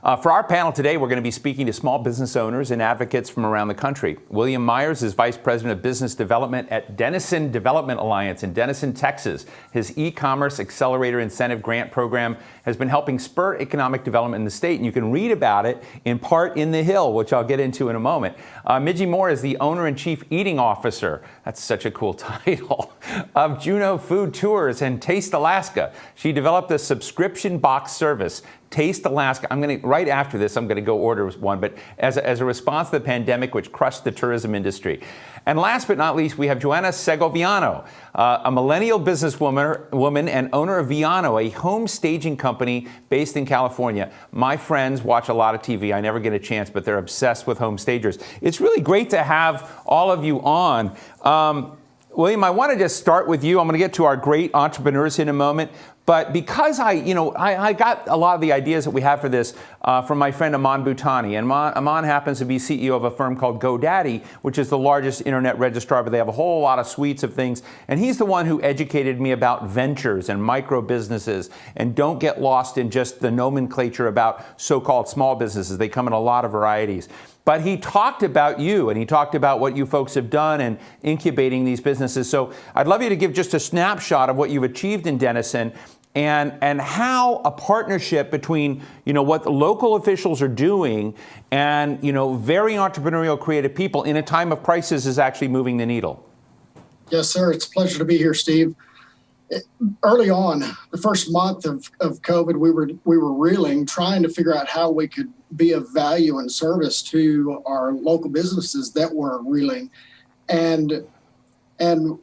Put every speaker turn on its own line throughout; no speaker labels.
For our panel today, we're going to be speaking to small business owners and advocates from around the country. William Myers is Vice President of Business Development at Denison Development Alliance in Denison, Texas. His e-commerce accelerator incentive grant program has been helping spur economic development in the state, and you can read about it in part in The Hill, which I'll get into in a moment. Midgi Moore is the owner and chief eating officer, that's such a cool title, of Juneau Food Tours and Taste Alaska. She developed a subscription box service, Taste Alaska. Right after this, I'm going to go order one, but as a response to the pandemic, which crushed the tourism industry. And last but not least, we have Joanna Segoviano, a millennial businesswoman and owner of Viano, a home staging company based in California. My friends watch a lot of TV. I never get a chance, but they're obsessed with home stagers. It's really great to have all of you on. William, I want to just start with you. I'm going to get to our great entrepreneurs in a moment. But because I got a lot of the ideas that we have for this from my friend Aman Bhutani. And Aman happens to be CEO of a firm called GoDaddy, which is the largest internet registrar, but they have a whole lot of suites of things. And he's the one who educated me about ventures and micro businesses. And don't get lost in just the nomenclature about so-called small businesses. They come in a lot of varieties. But he talked about you, and he talked about what you folks have done in incubating these businesses. So I'd love you to give just a snapshot of what you've achieved in Denison and how a partnership between, what the local officials are doing and, very entrepreneurial, creative people in a time of crisis is actually moving the needle.
Yes, sir. It's a pleasure to be here, Steve. Early on, the first month of COVID, we were reeling, trying to figure out how we could be of value and service to our local businesses that were reeling. And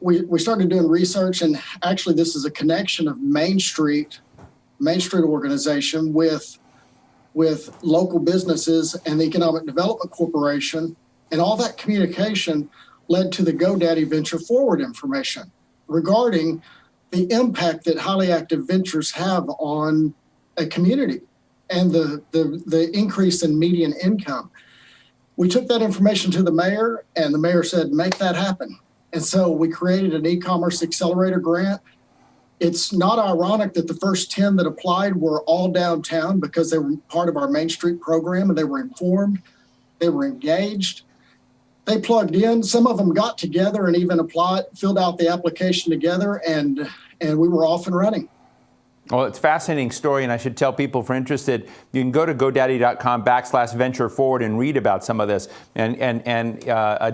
we started doing research, and actually this is a connection of Main Street organization with local businesses and the Economic Development Corporation. And all that communication led to the GoDaddy Venture Forward information regarding the impact that highly active ventures have on a community and the increase in median income. We took that information to the mayor, and the mayor said, make that happen. And so we created an e-commerce accelerator grant. It's not ironic that the first 10 that applied were all downtown because they were part of our Main Street program, and they were informed, they were engaged. They plugged in. Some of them got together and even filled out the application together, and we were off and running.
Well, it's a fascinating story, and I should tell people, if you're interested, you can go to GoDaddy.com/venture forward and read about some of this. And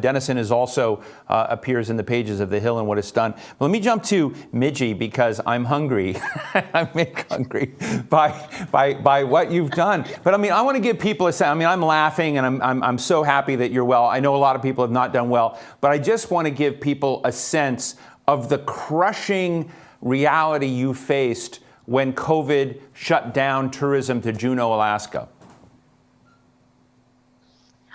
Denison is also appears in the pages of The Hill and what it's done. But let me jump to Midgi, because I'm hungry. I'm hungry by what you've done. But I want to give people a sense. I'm laughing, and I'm so happy that you're well. I know a lot of people have not done well, but I just want to give people a sense of the crushing reality you faced when COVID shut down tourism to Juneau, Alaska.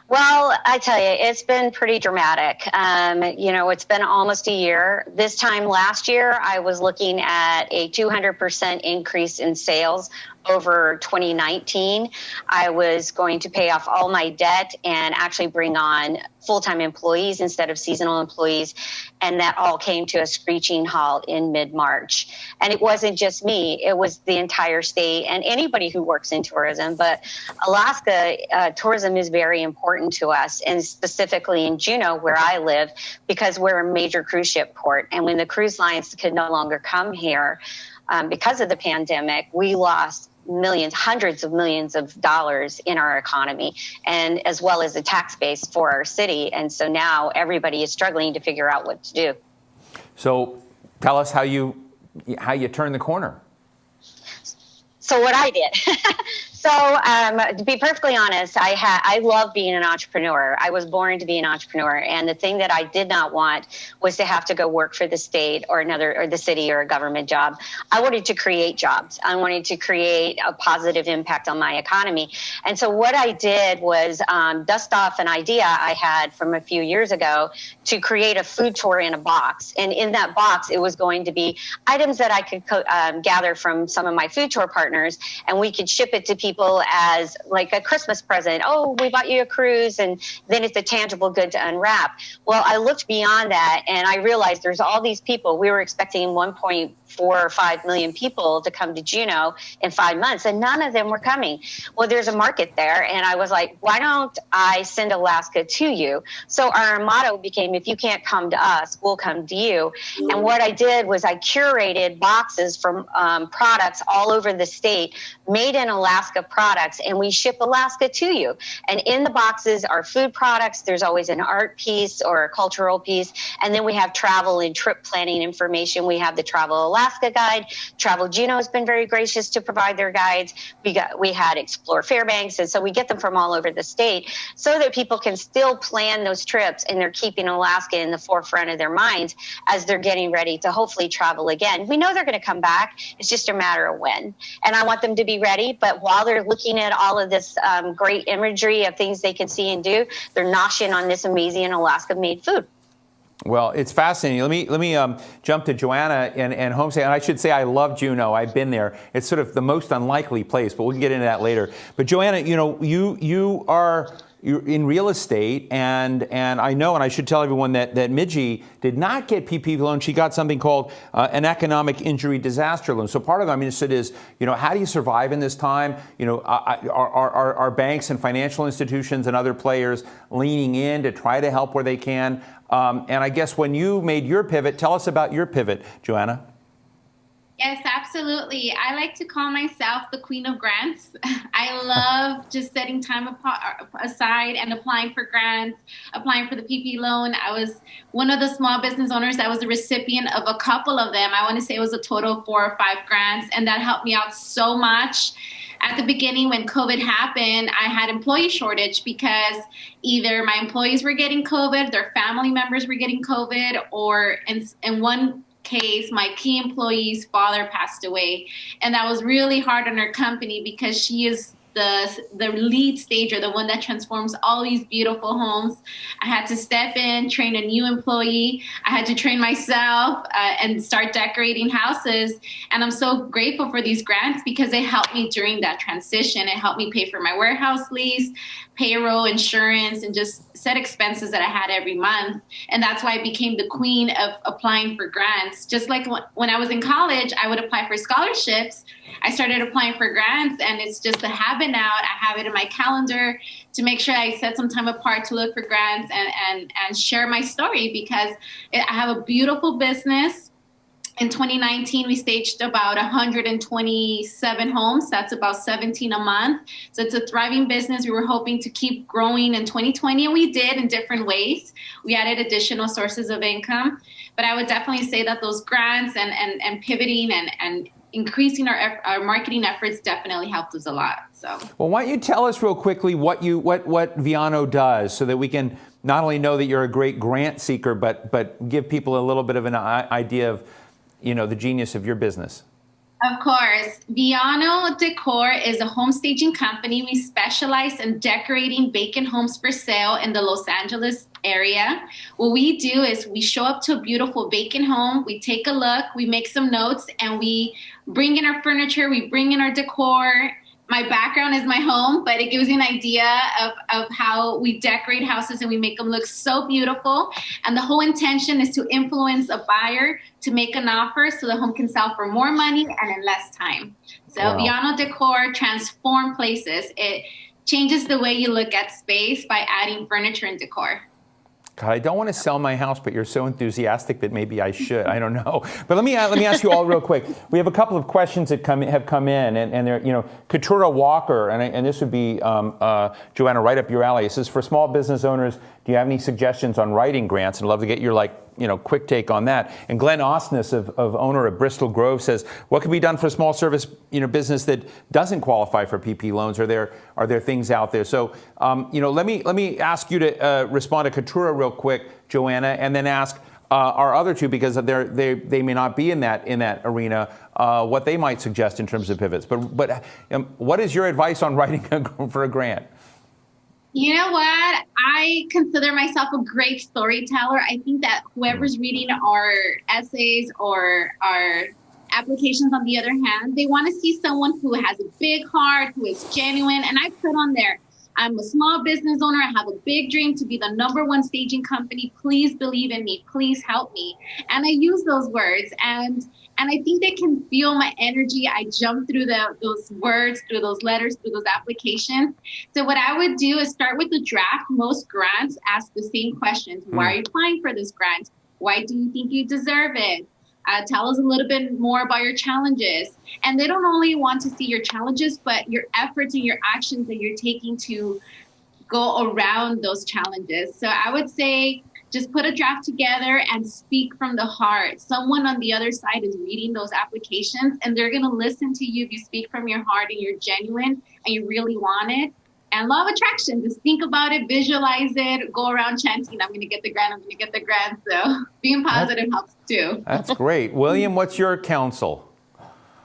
Well, I tell you, it's been pretty dramatic. It's been almost a year. This time last year, I was looking at a 200% increase in sales over 2019. I was going to pay off all my debt and actually bring on full-time employees instead of seasonal employees. And that all came to a screeching halt in mid-March. And it wasn't just me, it was the entire state and anybody who works in tourism. But Alaska, tourism is very important to us, and specifically in Juneau, where I live, because we're a major cruise ship port. And when the cruise lines could no longer come here because of the pandemic, we lost hundreds of millions of dollars in our economy, and as well as the tax base for our city. And so now everybody is struggling to figure out what to do. So
tell us how you turned the corner.
So what I did. To be perfectly honest, I love being an entrepreneur. I was born to be an entrepreneur. And the thing that I did not want was to have to go work for the state or the city or a government job. I wanted to create jobs. I wanted to create a positive impact on my economy. And so what I did was dust off an idea I had from a few years ago to create a food tour in a box. And in that box, it was going to be items that I could gather from some of my food tour partners, and we could ship it to people people as like a Christmas present. Oh, we bought you a cruise, and then it's a tangible good to unwrap. Well, I looked beyond that, and I realized there's all these people. We were expecting 1.4 or 5 million people to come to Juneau in 5 months, and none of them were coming. Well, there's a market there, and I was like, why don't I send Alaska to you? So our motto became, if you can't come to us, we'll come to you. And what I did was I curated boxes from products all over the state, made in Alaska products, and we ship Alaska to you. And in the boxes are food products. There's always an art piece or a cultural piece. And then we have travel and trip planning information. We have the Travel Alaska Guide. Travel Juneau has been very gracious to provide their guides. We had Explore Fairbanks. And so we get them from all over the state so that people can still plan those trips, and they're keeping Alaska in the forefront of their minds as they're getting ready to hopefully travel again. We know they're going to come back. It's just a matter of when. And I want them to be ready. But while they're looking at all of this great imagery of things they can see and do, they're noshing on this amazing Alaska-made food.
Well, it's fascinating. Let me jump to Joanna and Homestay. And I should say I love Juneau. I've been there. It's sort of the most unlikely place, but we can get into that later. But Joanna, you're in real estate, and I know, and I should tell everyone that Midgi did not get PPP loan. She got something called an economic injury disaster loan. So part of it, is, how do you survive in this time? Are banks and financial institutions and other players leaning in to try to help where they can? And I guess when you made your pivot, tell us about your pivot, Joanna.
Yes, absolutely. I like to call myself the queen of grants. I love just setting time aside and applying for grants, applying for the PPP loan. I was one of the small business owners that was the recipient of a couple of them. I want to say it was a total of 4 or 5 grants, and that helped me out so much. At the beginning, when COVID happened, I had employee shortage because either my employees were getting COVID, their family members were getting COVID, or in one case, my key employee's father passed away. And that was really hard on our company because she is the lead stager, the one that transforms all these beautiful homes. I had to step in, train a new employee. I had to train myself and start decorating houses. And I'm so grateful for these grants because they helped me during that transition. It helped me pay for my warehouse lease, payroll, insurance, and just set expenses that I had every month. And that's why I became the queen of applying for grants. Just like when I was in college, I would apply for scholarships. I started applying for grants, and it's just a habit now. I have it in my calendar to make sure I set some time apart to look for grants and share my story because I have a beautiful business. In 2019, we staged about 127 homes. That's about 17 a month. So it's a thriving business. We were hoping to keep growing in 2020, and we did in different ways. We added additional sources of income. But I would definitely say that those grants and pivoting and increasing our marketing efforts definitely helped us a lot. So,
well, why don't you tell us real quickly what Viano does, so that we can not only know that you're a great grant seeker, but give people a little bit of an idea of the genius of your business.
Of course. Viano Decor is a home staging company. We specialize in decorating vacant homes for sale in the Los Angeles area. What we do is we show up to a beautiful vacant home, we take a look, we make some notes, and we bring in our furniture, we bring in our decor. My background is my home, but it gives you an idea of how we decorate houses and we make them look so beautiful. And the whole intention is to influence a buyer to make an offer so the home can sell for more money and in less time. So wow. Viano Decor transforms places. It changes the way you look at space by adding furniture and decor.
God, I don't want to sell my house, but you're so enthusiastic that maybe I should. I don't know. But let me ask you all real quick. We have a couple of questions that have come in, and they're, Katura Walker, and this would be, Joanna, right up your alley. It says, for small business owners, do you have any suggestions on writing grants? And I'd love to get your, quick take on that. And Glenn Osnes, of owner of Bristol Grove, says, what can be done for a small service, business that doesn't qualify for PP loans? Are there things out there? So, let me ask you to respond to Katura real quick, Joanna, and then ask our other two, because they may not be in that arena, what they might suggest in terms of pivots. But what is your advice on writing for a grant?
You know what? I consider myself a great storyteller. I think that whoever's reading our essays or our Applications, on the other hand, they want to see someone who has a big heart, who is genuine. And I put on there, I'm a small business owner. I have a big dream to be the #1 staging company. Please believe in me. Please help me. And I use those words. And I think they can feel my energy. I jump through those words, through those letters, through those applications. So what I would do is start with the draft. Most grants ask the same questions. Why are you applying for this grant? Why do you think you deserve it? Tell us a little bit more about your challenges. And they don't only want to see your challenges, but your efforts and your actions that you're taking to go around those challenges. So I would say just put a draft together and speak from the heart. Someone on the other side is reading those applications, and they're going to listen to you if you speak from your heart and you're genuine and you really want it. And law of attraction, just think about it, visualize it, go around chanting, I'm going to get the grant, I'm going to get the grant. So being positive helps too.
That's great. William, what's your counsel?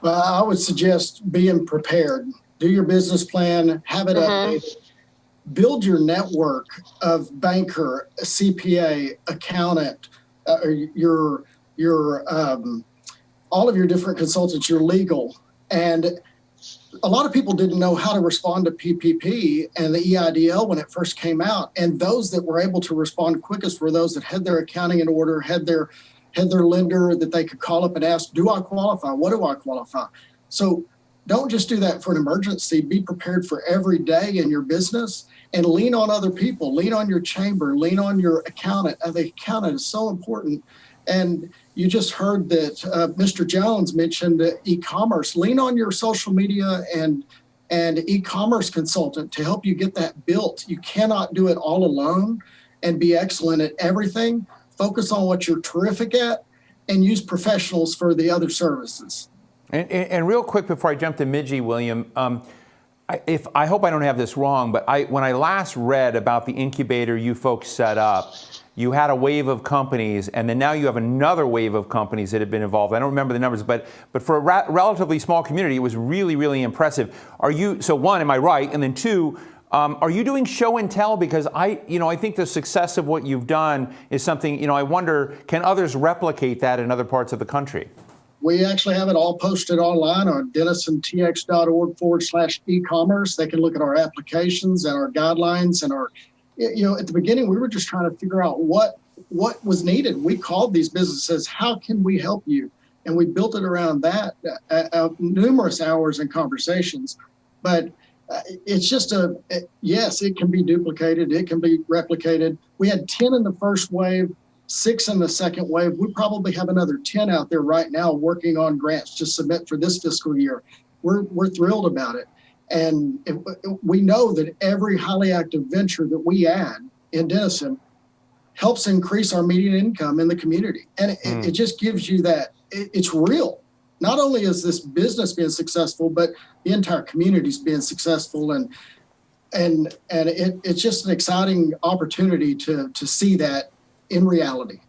Well, I would suggest being prepared. Do your business plan, have it updated. Build your network of banker, CPA, accountant, your all of your different consultants, your legal. And a lot of people didn't know how to respond to PPP and the EIDL when it first came out. And those that were able to respond quickest were those that had their accounting in order, had their lender that they could call up and ask, do I qualify? What do I qualify? So don't just do that for an emergency. Be prepared for every day in your business and lean on other people. Lean on your chamber. Lean on your accountant. The accountant is so important. And you just heard that Mr. Jones mentioned e-commerce. Lean on your social media and e-commerce consultant to help you get that built. You cannot do it all alone and be excellent at everything. Focus on what you're terrific at and use professionals for the other services.
And real quick before I jump to Midgi, William, I hope I don't have this wrong, but when I last read about the incubator you folks set up, you had a wave of companies, and then now you have another wave of companies that have been involved. I don't remember the numbers, but for a relatively small community, it was really, really impressive. So one, am I right? And then two, are you doing show and tell? Because I think the success of what you've done is something, I wonder, can others replicate that in other parts of the country?
We actually have it all posted online on denisontx.org/e-commerce. They can look at our applications and our guidelines and our, at the beginning, we were just trying to figure out what was needed. We called these businesses, how can we help you? And we built it around that, numerous hours and conversations. But it's just yes, it can be duplicated. It can be replicated. We had 10 in the first wave, 6 in the second wave. We probably have another 10 out there right now working on grants to submit for this fiscal year. We're thrilled about it. And we know that every highly active venture that we add in Denison helps increase our median income in the community. And it just gives you that it's real. Not only is this business being successful, but the entire community is being successful. And it's just an exciting opportunity to see that in reality.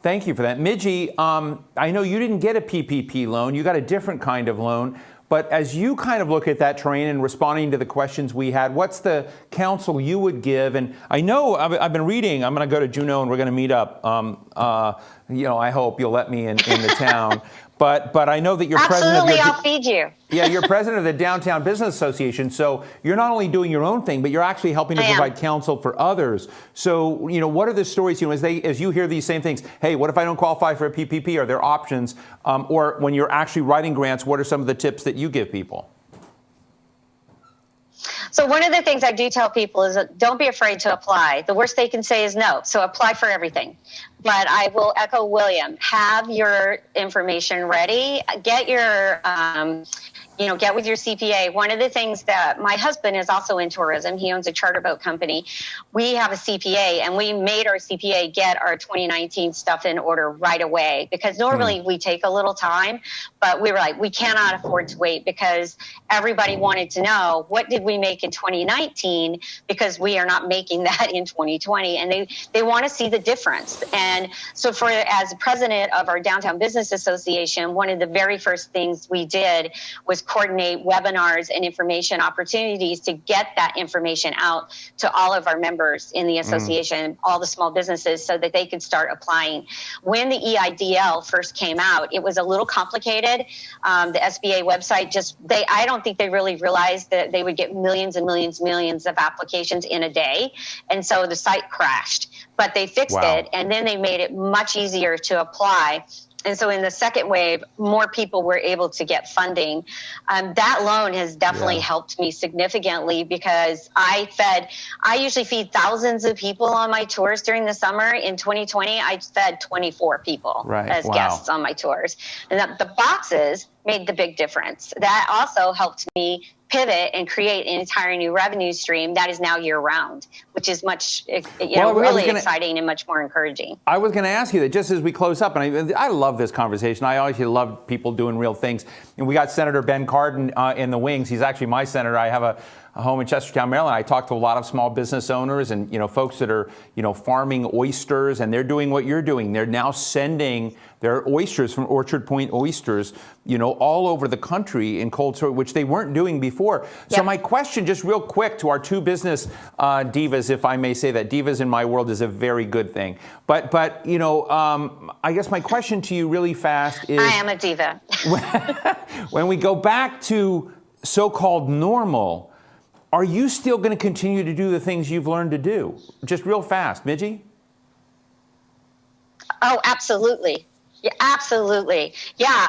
Thank you for that. Midgi, I know you didn't get a PPP loan. You got a different kind of loan. But as you kind of look at that terrain and responding to the questions we had, what's the counsel you would give? And I know I've been reading, I'm going to go to Juneau and we're going to meet up. I hope you'll let me in the town. But I know that you're president of
I'll feed you.
Yeah, you're president of the Downtown Business Association. So you're not only doing your own thing, but you're actually helping to provide counsel for others. So, what are the stories, as you hear these same things? Hey, what if I don't qualify for a PPP? Are there options? Or when you're actually writing grants, what are some of the tips that you give people?
So one of the things I do tell people is that don't be afraid to apply. The worst they can say is no. So apply for everything. But I will echo William. Have your information ready. Get your get with your CPA. One of the things that my husband is also in tourism. He owns a charter boat company. We have a CPA, and we made our CPA get our 2019 stuff in order right away, because normally we take a little time, but we were like, we cannot afford to wait, because everybody wanted to know, what did we make in 2019? Because we are not making that in 2020, and they want to see the difference. And so as president of our Downtown Business Association, one of the very first things we did was coordinate webinars and information opportunities to get that information out to all of our members in the association, all the small businesses, so that they could start applying. When the EIDL first came out, it was a little complicated. The SBA website I don't think they really realized that they would get millions and millions of applications in a day. And so the site crashed, but they fixed it, and then they made it much easier to apply. And so in the second wave, more people were able to get funding. That loan has definitely helped me significantly, because I usually feed thousands of people on my tours during the summer. In 2020, I fed 24 people as guests on my tours. And the boxes made the big difference. That also helped me pivot and create an entire new revenue stream that is now year round, which is much, really exciting and much more encouraging.
I was going to ask you that just as we close up, and I love this conversation. I always love people doing real things. And we got Senator Ben Cardin in the wings. He's actually my senator. I have a home in Chestertown, Maryland. I talk to a lot of small business owners and, folks that are, farming oysters, and they're doing what you're doing. They're now sending their oysters from Orchard Point Oysters, all over the country in cold storage, which they weren't doing before. So my question, just real quick, to our two business divas, if I may say that, divas in my world is a very good thing. But I guess my question to you really fast is,
I am a diva.
When we go back to so-called normal, are you still going to continue to do the things you've learned to do? Just real fast, Midgi?
Oh, absolutely. Yeah, absolutely. Yeah,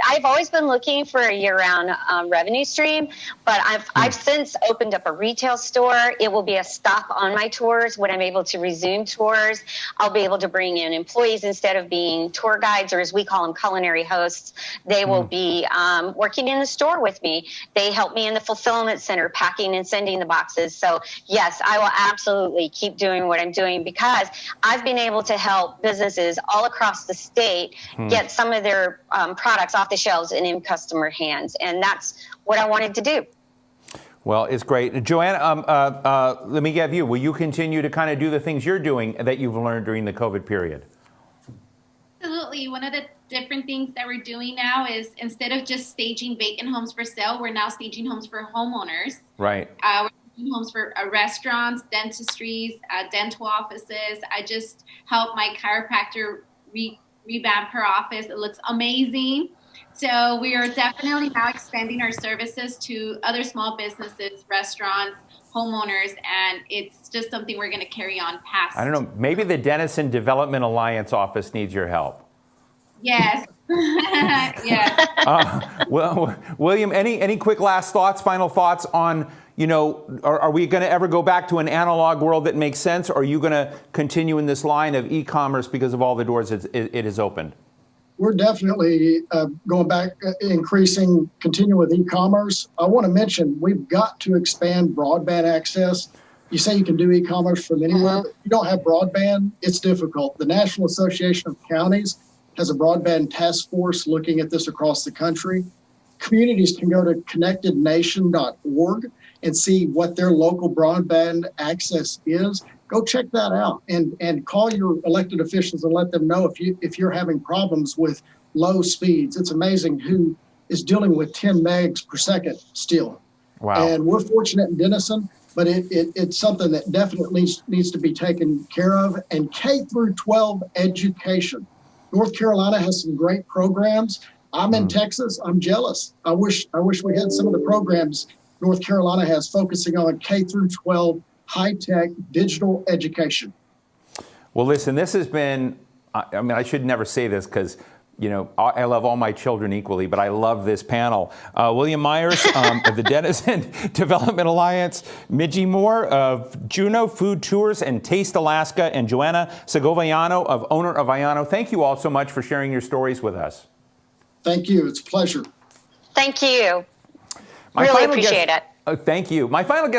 I've always been looking for a year-round revenue stream, but I've since opened up a retail store. It will be a stop on my tours when I'm able to resume tours. I'll be able to bring in employees instead of being tour guides, or as we call them, culinary hosts. They will be working in the store with me. They help me in the fulfillment center, packing and sending the boxes. So yes, I will absolutely keep doing what I'm doing, because I've been able to help businesses all across the state get some of their products off the shelves and in customer hands. And that's what I wanted to do.
Well, it's great. Joanna, let me get you. Will you continue to kind of do the things you're doing that you've learned during the COVID period?
Absolutely. One of the different things that we're doing now is, instead of just staging vacant homes for sale, we're now staging homes for homeowners.
Right.
We're staging homes for restaurants, dentistries, dental offices. I just helped my chiropractor revamp her office. It looks amazing. So we are definitely now expanding our services to other small businesses, restaurants, homeowners, and it's just something we're going to carry on past.
I don't know, maybe the Denison Development Alliance office needs your help.
Yes. Yes.
Well, William, any quick last thoughts, final thoughts on, are we going to ever go back to an analog world that makes sense? Or are you going to continue in this line of e-commerce because of all the doors it has opened?
We're definitely going back, continue with e-commerce. I want to mention, we've got to expand broadband access. You say you can do e-commerce from anywhere, but if you don't have broadband, it's difficult. The National Association of Counties has a broadband task force looking at this across the country. Communities can go to connectednation.org and see what their local broadband access is. Go check that out and call your elected officials and let them know if you're having problems with low speeds. It's amazing who is dealing with 10 megs per second still.
Wow.
And we're fortunate in Denison, but it's something that definitely needs to be taken care of. And K through 12 education. North Carolina has some great programs. I'm in Texas. I'm jealous. I wish we had some of the programs North Carolina has, focusing on K through 12 high-tech digital education.
Well, listen, this has been, I should never say this because, I love all my children equally, but I love this panel. William Myers of the Denison Development Alliance, Midgi Moore of Juneau Food Tours and Taste Alaska, and Joanna Segoviano, owner of Viano. Thank you all so much for sharing your stories with us.
Thank you. It's a pleasure.
Thank you. Really appreciate it.
Thank you. My final guest